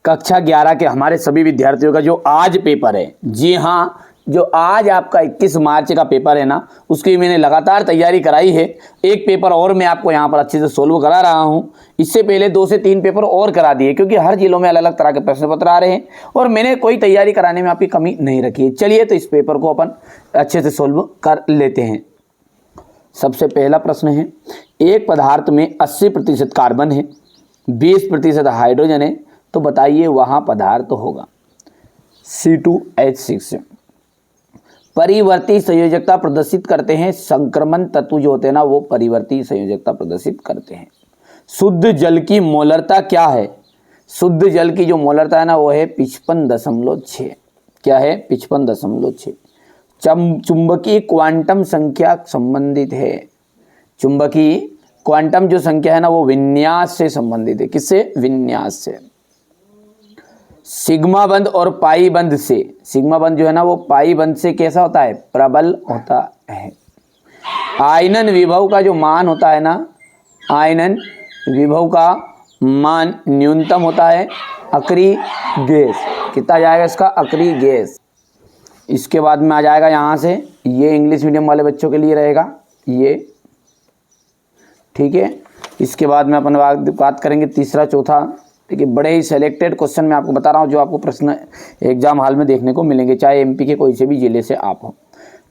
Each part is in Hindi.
कक्षा 11 के हमारे सभी विद्यार्थियों का जो आज पेपर है, जी हाँ, जो आज आपका 21 मार्च का पेपर है ना, उसकी मैंने लगातार तैयारी कराई है। एक पेपर और मैं आपको यहाँ पर अच्छे से सोल्व करा रहा हूँ। इससे पहले 2 से 3 पेपर और करा दिए, क्योंकि हर जिलों में अलग अलग तरह के प्रश्न पत्र आ रहे हैं और मैंने कोई तैयारी कराने में आपकी कमी नहीं रखी है। चलिए तो इस पेपर को अपन अच्छे से सोल्व कर लेते हैं। सबसे पहला प्रश्न है, एक पदार्थ में 80% कार्बन है, 20% हाइड्रोजन है, तो बताइए वहाँ पदार्थ होगा C2H6। परिवर्ती संयोजकता प्रदर्शित करते हैं, संक्रमण तत्व जो होते हैं ना वो परिवर्ती संयोजकता प्रदर्शित करते हैं। शुद्ध जल की मोलरता क्या है? शुद्ध जल की जो मोलरता है ना वो है 55.6। क्या है? 55.6। चुंबकीय क्वांटम संख्या संबंधित है। चुंबकीय क्वांटम जो संख्या है ना वो विन्यास से संबंधित है। किससे? विन्यास से। सिग्मा बंध और पाई बंध से, सिग्मा बंध जो है ना वो पाई बंध से कैसा होता है? प्रबल होता है। आयनन विभव का जो मान होता है ना, आयनन विभव का मान न्यूनतम होता है अक्रिय गैस। कितना जाएगा इसका? अक्रिय गैस। इसके बाद में आ जाएगा यहाँ से, ये इंग्लिश मीडियम वाले बच्चों के लिए रहेगा ये, ठीक है। इसके बाद में अपन बात करेंगे तीसरा चौथा, ठीक है। बड़े ही सेलेक्टेड क्वेश्चन मैं आपको बता रहा हूँ जो आपको प्रश्न एग्जाम हॉल में देखने को मिलेंगे, चाहे एमपी के कोई से भी जिले से आप हो,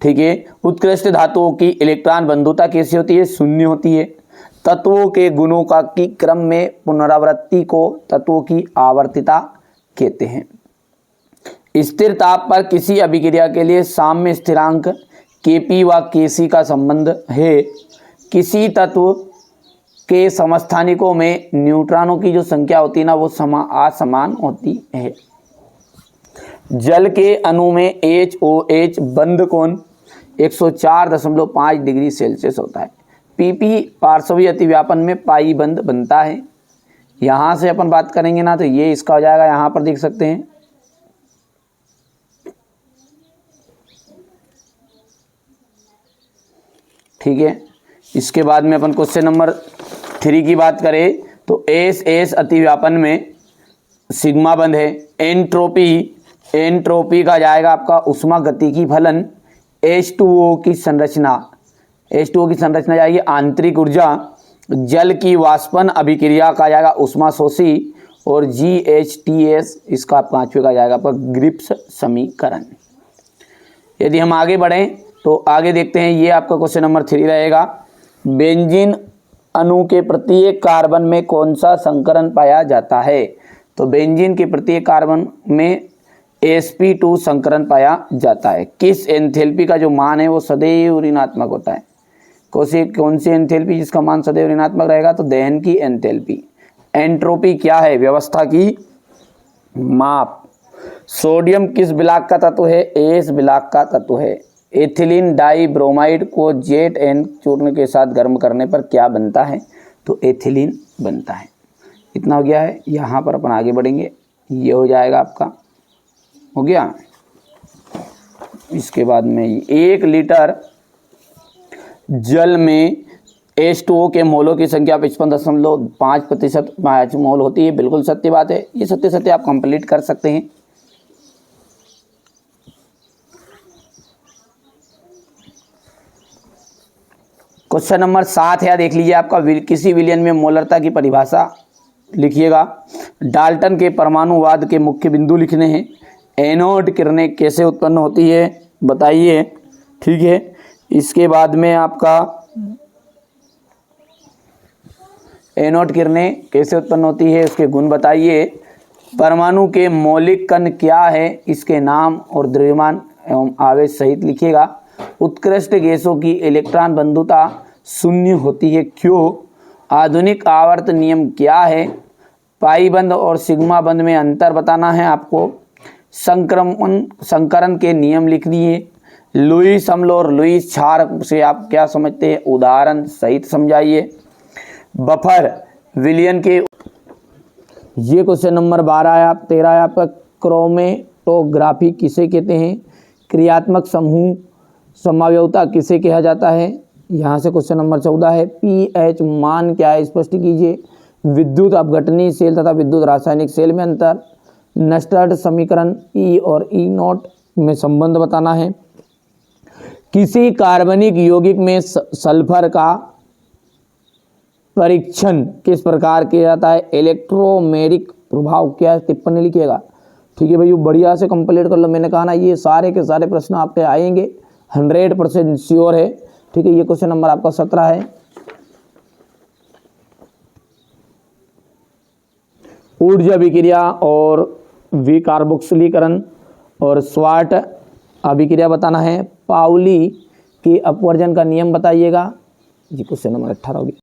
ठीक है। उत्कृष्ट धातुओं की इलेक्ट्रॉन बंधुता कैसी होती है? शून्य होती है। तत्वों के गुणों का की क्रम में पुनरावृत्ति को तत्वों की आवर्तिता कहते हैं। स्थिर ताप पर किसी अभिक्रिया के लिए साम्य स्थिरांक Kp व Kc का संबंध है। किसी तत्व के समस्थानिकों में न्यूट्रॉनों की जो संख्या होती है ना वो असमान होती है। जल के अणु में HOH बंध कोण 104.5 डिग्री सेल्सियस होता है। PP पार्श्वीय अतिव्यापन में पाई बंध बनता है। यहाँ से अपन बात करेंगे ना तो ये इसका हो जाएगा, यहाँ पर देख सकते हैं, ठीक है। इसके बाद में अपन क्वेश्चन नंबर 3 की बात करें तो SS अतिव्यापन में सिग्मा बंध है। एंट्रोपी का जाएगा आपका उष्मा गतिकी फलन। H2O की संरचना, H2O की संरचना जाएगी आंतरिक ऊर्जा। जल की वाष्पन अभिक्रिया का जाएगा उष्मा शोषी। और GHTS इसका 5वें का जाएगा आपका ग्रिप्स समीकरण। यदि हम आगे बढ़ें तो आगे देखते हैं, ये आपका क्वेश्चन नंबर 3 रहेगा। बेंजीन अणु के प्रत्येक कार्बन में कौन सा संकरण पाया जाता है? तो बेंजीन के प्रत्येक कार्बन में sp2 संकरण पाया जाता है। किस एंथैल्पी का जो मान है वो सदैव ऋणात्मक होता है? कौन सी एंथैल्पी जिसका मान सदैव ऋणात्मक रहेगा? तो दहन की एंथैल्पी। एंट्रोपी क्या है? व्यवस्था की माप। सोडियम किस ब्लॉक का तत्व है? एस ब्लॉक का तत्व है। एथिलीन डाई ब्रोमाइड को जेट एंड चूर्ण के साथ गर्म करने पर क्या बनता है? तो एथिलीन बनता है। इतना हो गया है। यहाँ पर अपन आगे बढ़ेंगे, ये हो जाएगा आपका, हो गया। इसके बाद में 1 लीटर जल में H2O के मोलों की संख्या 55.5% मोल होती है। बिल्कुल सत्य बात है, ये सत्य आप कंप्लीट कर सकते हैं। क्वेश्चन नंबर 7 है, देख लीजिए आपका। किसी विलयन में मोलरता की परिभाषा लिखिएगा। डाल्टन के परमाणुवाद के मुख्य बिंदु लिखने हैं। एनोड किरणें कैसे उत्पन्न होती है बताइए, ठीक है। इसके बाद में आपका एनोड किरणें कैसे उत्पन्न होती है उसके गुण बताइए। परमाणु के मौलिक कण क्या है, इसके नाम और द्रव्यमान एवं आवेश सहित लिखिएगा। उत्कृष्ट गैसों की इलेक्ट्रॉन बंधुता शून्य होती है, क्यों? आधुनिक आवर्त नियम क्या है? पाई बंध और सिग्मा बंध में अंतर बताना है आपको। संकरण के नियम लिख दिए। लुईस अम्ल और लुईस क्षार से आप क्या समझते हैं, उदाहरण सहित समझाइए। बफर विलयन के, ये क्वेश्चन नंबर 13 है आपका। क्रोमेटोग्राफी किसे कहते हैं? क्रियात्मक समूह समावयवता किसे कहा जाता है? यहाँ से क्वेश्चन नंबर 14 है। पीएच मान क्या है, स्पष्ट कीजिए। विद्युत अपघटनीय सेल तथा विद्युत रासायनिक सेल में अंतर। नस्टर्ड समीकरण ई और ई नॉट में संबंध बताना है। किसी कार्बनिक यौगिक में सल्फर का परीक्षण किस प्रकार किया जाता है? इलेक्ट्रोमेरिक प्रभाव। क्या टिप्पणी लिखिएगा। ठीक है भाई, बढ़िया से कंप्लीट कर लो। मैंने कहा ना ये सारे के सारे प्रश्न आपके आएंगे, 100% श्योर है। ठीक है, ये क्वेश्चन नंबर आपका 17 है। ऊर्जा अभिक्रिया और विकार्बोक्सिलीकरण और स्वाट अभिक्रिया बताना है। पाउली के अपवर्जन का नियम बताइएगा। जी क्वेश्चन नंबर 18 होगी।